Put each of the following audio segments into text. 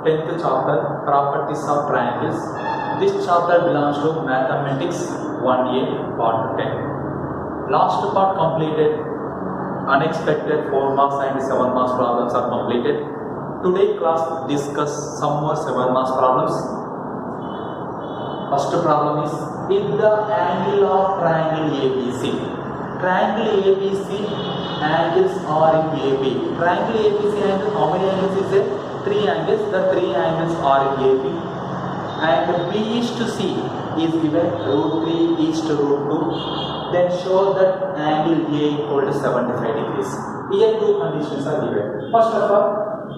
10th chapter, Properties of Triangles. This chapter belongs to Mathematics 1A, part 10. Last part completed. Unexpected 4 marks and 7 marks problems are completed. Today class discuss some more 7 marks problems. First problem is, if the angle of triangle ABC. Triangle ABC angles are in AB. Triangle ABC angle, how many angles is there? 3 angles. The 3 angles are in AB. And B is to C is given root 3 is to root 2. Then show that angle A equal to 75 degrees. Here 2 conditions are given. First of all,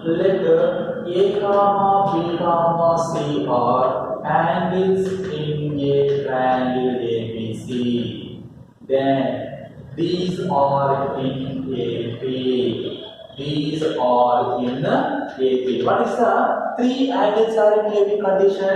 let A comma B comma C are angles in a triangle ABC. Then these are in AP. These are in AP. What is the 3 angles are in AP condition?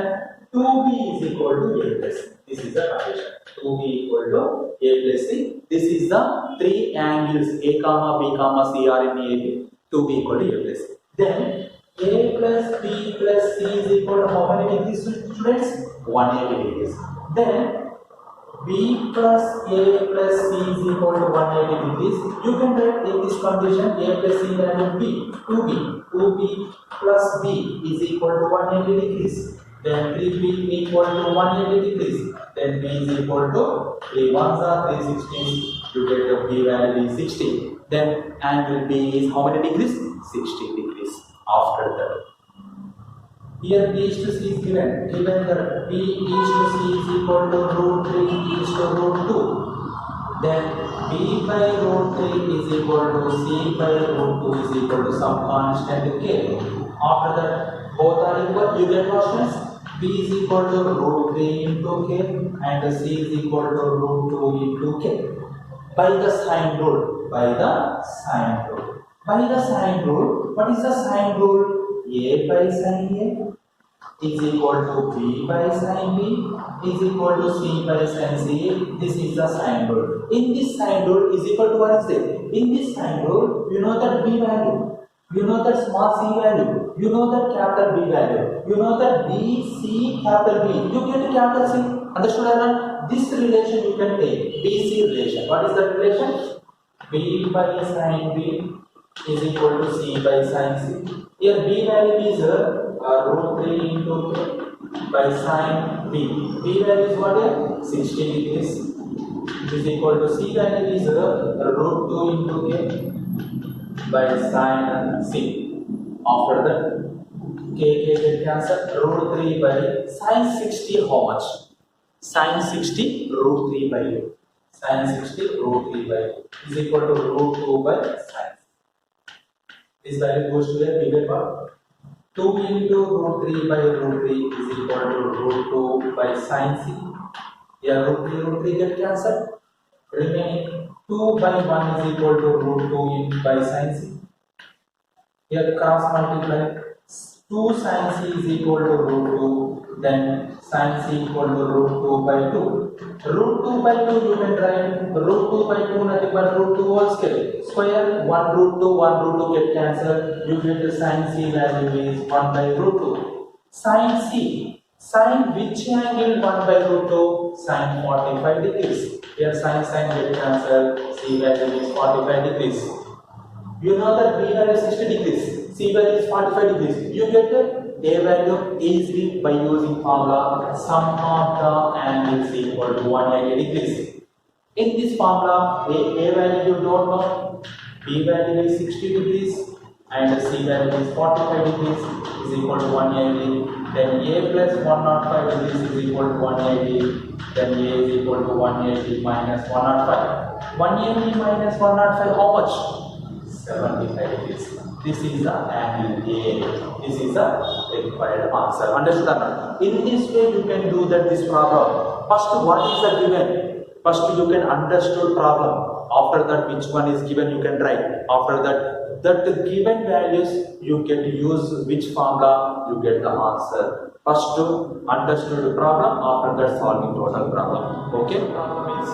2B is equal to A plus. This is the condition. 2B equal to A plus C. This is the 3 angles A comma B comma C are in AP. 2B equal to A plus C. Then A plus B plus C is equal to how many degrees, students? 180 degrees. Then B plus A plus C is equal to 180 degrees. You can write in this condition A plus C value B, 2B plus B is equal to 180 degrees. Then 3B equal to 180 degrees. Then B is equal to 3 ones are 360. You get the B value is 60. Then angle B is how many degrees? 60 degrees. After that, here B is to C is given that B is to C is equal to root 3 is to root 2. Then B by root 3 is equal to C by root 2 is equal to some constant K. After that, both are equal. You get questions. B is equal to root 3 into K and C is equal to root 2 into K. By the sine rule. By the sine rule. By the sine rule, what is the sine rule? A by sine A is equal to B by sine B is equal to C by sine C. This is the sine rule. In this sine rule is equal to what is it? In this sine rule, you know that B value, you know that small c value, you know that capital B value, you know that B, C, capital B. You get capital C. Understood or not? This relation you can take. BC relation. What is that relation? B by sine B is equal to C by sine C. Here B value is root 3 into K by sine B. B value is what here? 60 degrees. It is equal to C value is root 2 into K by sine C. After that, K get cancelled. Root 3 by sine 60 how much? Sine 60 root 3 by A. Sine 60 root 3 by A is equal to root 2 by sine. This value goes to a bigger part. 2 into root 3 by root 3 is equal to root 2 by sine C. Here root 3 get cancelled. Remaining 2 by 1 is equal to root 2 by sine C. Here cross multiply. 2 sine C is equal to root 2. Then sine C equal to root 2 by 2. Root 2 by 2 you can write root 2 by 2 nothing but root 2 whole square. 1 root 2 get cancelled. You get the sine C value is 1 by root 2. Sine C. Sine which angle 1 by root 2? Sine 45 degrees. Here sine get cancelled. C value is 45 degrees. You know that B value is 60 degrees. C value is 45 degrees. You get A value easily by using formula sum of the angles equal to 180 degrees. In this formula, A value you don't know, B value is 60 degrees and C value is 45 degrees is equal to 180. Then A plus 105 degrees is equal to 180. Then A is equal to 180 minus 105. 180 minus 105 how much? 75 degrees. This is the angle A. This is the required answer. Understood or not? In this way you can do this problem. First, what is the given? First you can understood problem. After that, which one is given you can write. After that given values you can use which formula you get the answer. First understood problem. After that solving total problem. Okay? Problem is,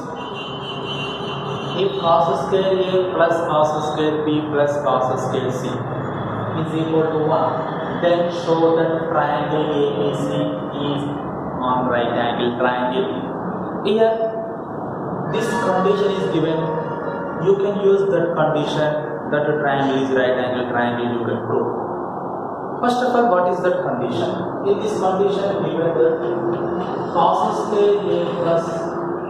if cos square A plus cos square B plus cos square C is equal to 1, then show that triangle ABC is on right angle triangle. Here this condition is given, you can use that condition that a triangle is right angle triangle, you can prove. First of all, what is that condition? In this condition given that cos square A plus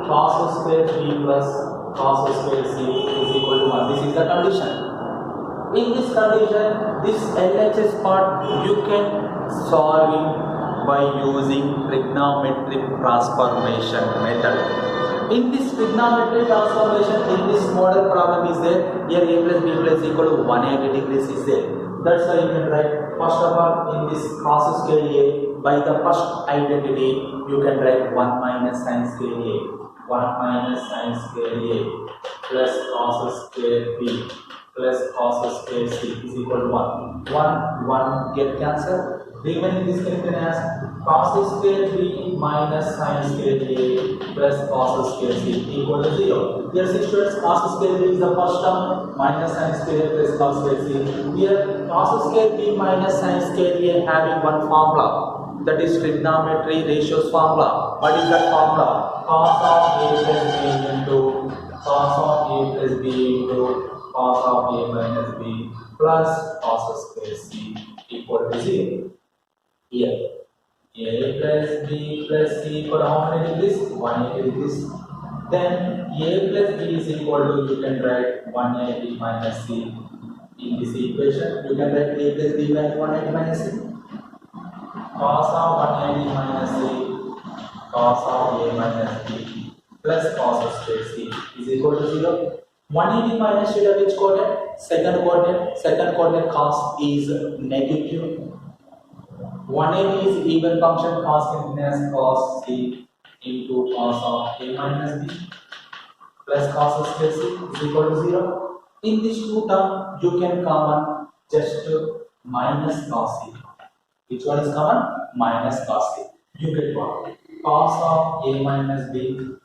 cos square B plus cos square C is equal to 1. This is the condition. In this condition, this LHS part you can solve it by using trigonometric transformation method. In this trigonometric transformation, in this model problem is there, here A plus B plus equal to 180 degrees is there. That's why you can write, first of all, in this cos square A, by the first identity, you can write 1 minus sin square A, 1 minus sin square A, plus cos square B, plus cos square C is equal to 1. 1 get cancelled. Remaining this can as cos square B minus sin square A plus cos square C equal to 0. Here students, cos square B is the first term, minus sin square A plus cos square C. Here cos square B minus sin square A having one formula, that is trigonometry ratios formula. What is that formula? Cos of A plus B into cos of A plus B into cos of A minus B plus cos square C equal to 0. Here A plus B plus C equal to how many degrees? 180 degrees. Then A plus B is equal to, you can write 180 minus C. In this equation, you can write A plus B value 180 minus C. Cos of 180 minus C, cos of A minus B plus cos square C is equal to 0. 180 minus should have which coordinate? Second coordinate. Second coordinate cos is negative. 180 is even function, cos can be as cos C into cos of A minus B plus cos square C is equal to 0. In these two terms, you can common just minus cos C. Which one is common? Minus cos C. You get what? Cos of A minus B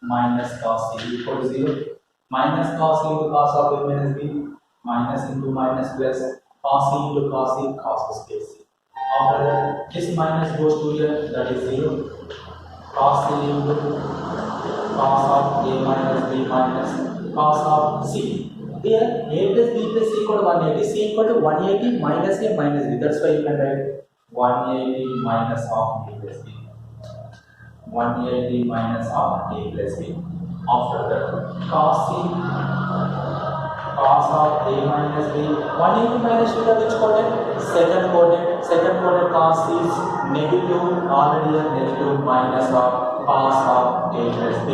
minus cos C equal to 0. Minus cos C into cos of A minus B, minus into minus plus cos C into cos C, cos square C. After that, this minus goes to here, that is 0. Cos C into cos of A minus B minus cos of C. Here, A plus B plus C equal to 180, C equal to 180 minus A minus B. That's why you can write 180 minus of A plus B. 180 minus of A plus B. After that, cos C, cos of A minus B, 180 minus to the which coordinate? Second coordinate. Second coordinate cos is negative, already a negative, minus of cos of A plus B.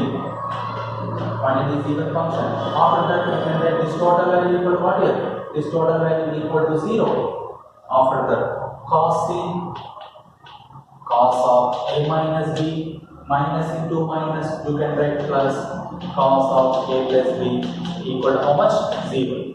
180 is even function. After that, we can write this total value equal to what here? This total value equal to 0. After that, cos C, cos of A minus B, minus into minus, you can write plus cos of A plus B equal to how much? 0.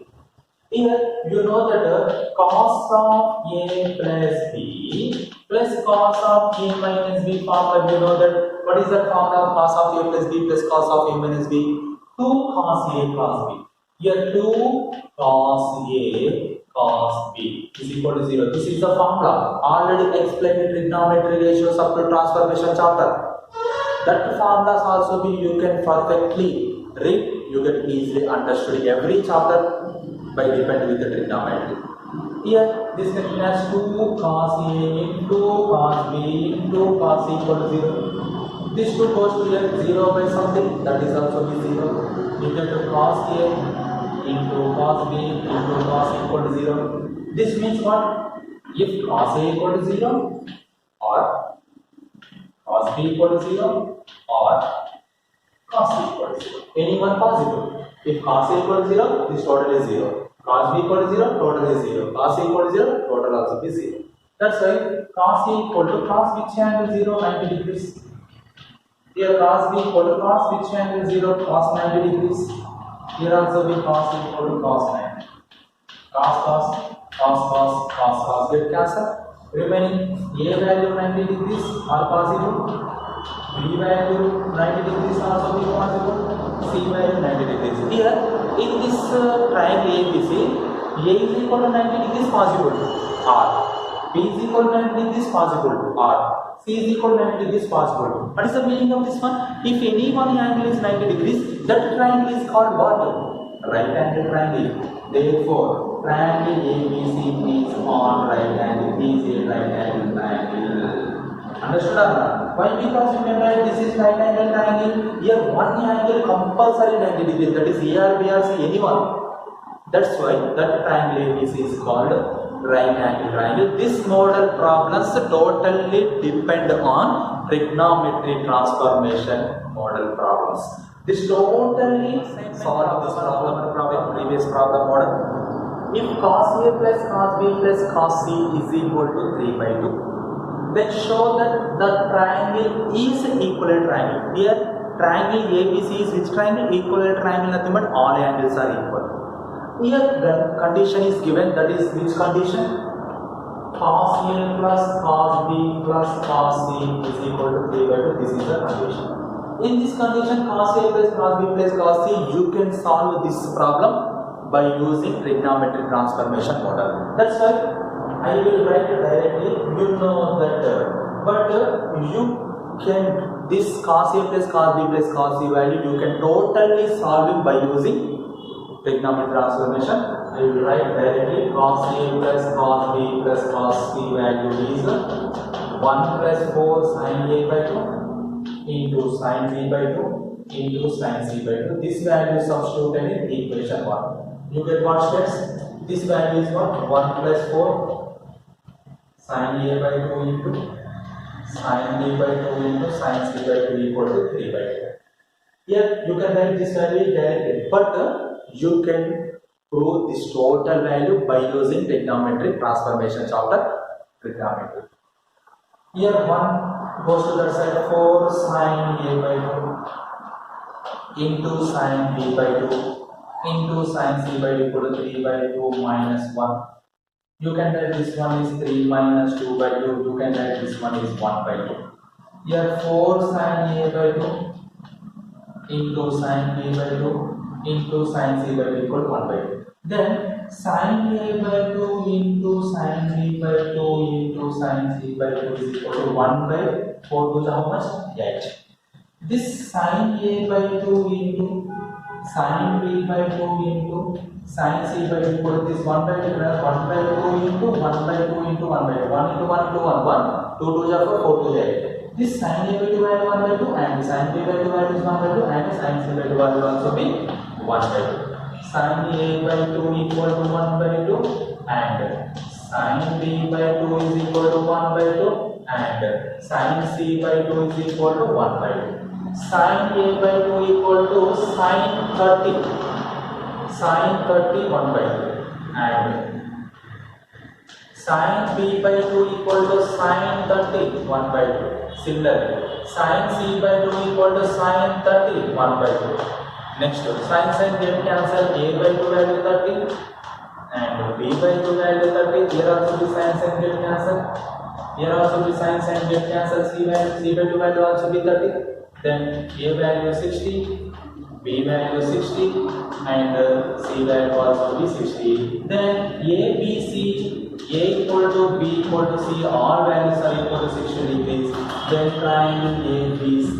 Here you know that cos of A plus B plus cos of A minus B formula, you know that what is the formula of cos of A plus B plus cos of A minus B? 2 cos A cos B. Here 2 cos A cos B is equal to 0. This is the formula already explained in trigonometry ratios up to transformation chapter. That formulas also be you can perfectly read, you can easily understood every chapter by depending with the trigonometry. Here this can be as 2 cos A into cos B into cos C equal to 0. This 2 goes to here 0 by something, that is also be 0. You get to cos A into cos B into cos equal to 0. This means what? If cos A equal to 0 or cos B equal to 0 or cos C equal to 0. Any one possible. If cos A equal to 0, this total is 0. Cos B equal to 0, total is 0. Cos A equal to 0, total also is 0. That's why cos A equal to cos which angle 0, 90 degrees. Here cos B equal to cos which angle 0, cos 90 degrees. Here also be cos equal to cos 90. Cos get cancelled. Remaining A value 90 degrees are possible. B value 90 degrees also be possible. C value 90 degrees. Here in this triangle ABC, A is equal to 90 degrees possible. Or B is equal to 90 degree is possible, or C is equal to 90 degree is possible. What is the meaning of this one? If any one angle is 90 degrees, that triangle is called what? Right angle triangle. Therefore, triangle ABC is on right angle, is a right angle triangle. Understood or not? Why? Because you can write this is right angle triangle. Here one angle compulsory 90 degrees, that is A or B or C, anyone. That's why that triangle ABC is called right angle triangle. This model problems totally depend on trigonometry transformation model problems. This totally solve this problem, previous problem model. If cos A plus cos B plus cos C is equal to 3 by 2, then show that the triangle is equivalent triangle. Here triangle ABC is which triangle? Equivalent triangle, nothing but all angles are equal. Here the condition is given, that is which condition? Cos A plus cos B plus cos C is equal to 3 by 2. This is the condition. In this condition, cos A plus cos B plus cos C, you can solve this problem by using trigonometric transformation model. That's why I will write it directly. You know that, but you can this cos A plus cos B plus cos C value you can totally solve it by using trigonometric transformation. I will write directly cos A plus cos B plus cos C value is 1 plus 4 sin A by 2 into sin B by 2 into sin C by 2. This value substituted in equation 1. You get what steps? This value is what? 1 plus 4 sin A by 2 into sin B by 2 into sin C by 2 equal to 3 by 2. Here you can write this value directly, but you can prove this total value by using trigonometric transformation chapter trigonometry. Here 1 goes to that side, 4 sin A by 2 into sin B by 2 into sin C by 2 equal to 3 by 2 minus 1. You can write this one is 3 minus 2 by 2. You can write this one is 1 by 2. Here 4 sin A by 2 into sin B by 2 into sin C by 2 equal to 1 by 2. Then sin A by 2 into sin B by 2 into sin C by 2 is equal to 1 by 4 to the how much? 8. This sin A by 2 into sin B by 2 into sin C by 2 equal to this 1 by 2 plus 1 by 2 into 1 by 2 into 1 by 2. 1 into 1 into 1, 1, 2 to the 4, 4 to the 8. This sin A by 2 value 1 by 2 and sin B by 2 value is 1 by 2 and sin C by 2 value also be 1 by 2. Sin A by 2 equal to 1 by 2 and sin B by 2 is equal to 1 by 2 and sin C by 2 is equal to 1 by 2. Sin A by 2 equal to sin 30, sin 30 1 by 2 and sin B by 2 equal to sin 30 1 by 2. Similarly, sin C by 2 equal to sin 30 1 by 2. Next, sin get cancel, A by 2 value 30 and B by 2 value 30. Here also be sin get cancel. Here also be sin get cancel. C by 2 value also be 30. Then A value 60, B value 60 and C value also be 60. Then A, B, C, A equal to B equal to C, all values are equal to 60 degrees. Then triangle ABC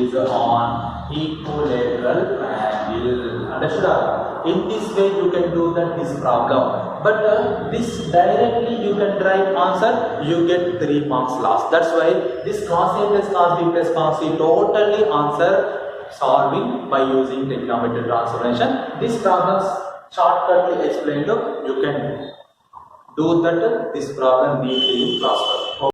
is on equilateral triangle. Understood? In this way you can do this problem. But this directly you can write answer, you get 3 marks lost. That's why this cos A plus cos B plus cos C totally answer solving by using trigonometric transformation. This problems shortcutly explained, you can do that. This problem neatly in class.